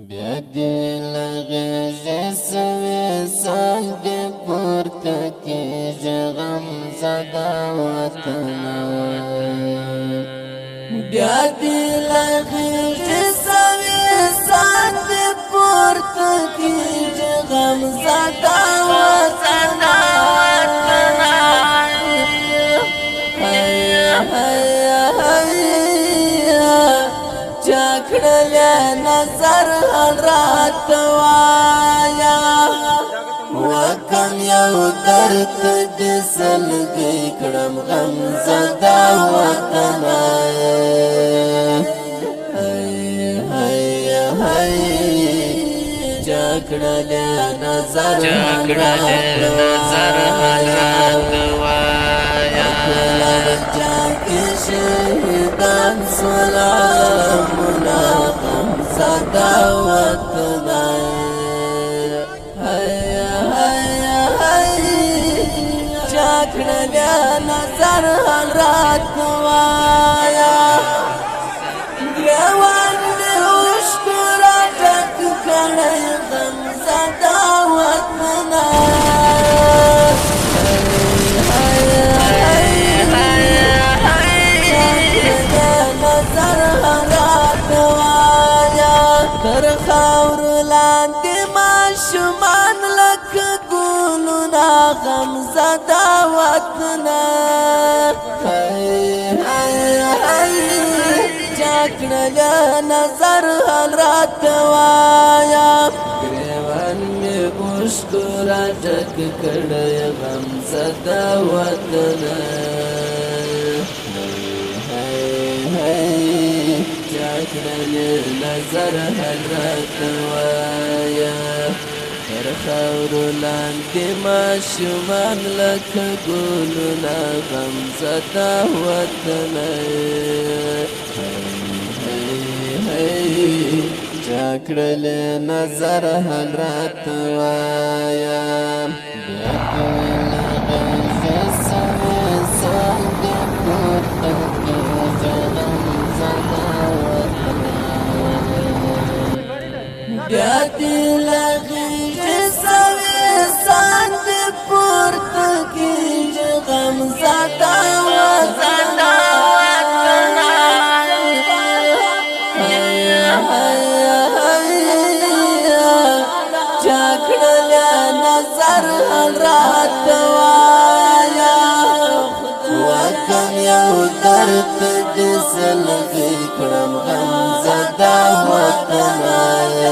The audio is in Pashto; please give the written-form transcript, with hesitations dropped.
بیا دې له غېږې سوې سال دې پورته کېږي غمزده وطنه بیا دې له غېږې سوې سال دې پورته کېږي غمزده وطنه چاکړلې نظر حال رات وایا وکم یو درد دې سلګي کړم غمزده وطن چاکړلې نظر حال رات وایا جاکې شهیدان سلامونه غمزده وطن چاکړلې نظر حال رات وایا ګریوان مې اوښکو راډک کړی غمزده وطن تر خاورو لاندې ماشومان لکه ګلونه غمزده وطنه چاکړلې نظر حال راته وایه ګریوان مې اوښکو راډک کړی غمزده وطنه چاکړلې نظر حال راته وایه تر خاورو لاندې ماشومان لکه ګلونه غمزده وطنه چاکړلې نظر حال راته وایه بیا دې له غېږې سوې سال دې پورته کېږي غمزده بیا دې له غېږې سوې سال دې پورته کېږي غمزده وطنه چاکړلې نظر حال راته وایه وکم یو درد دې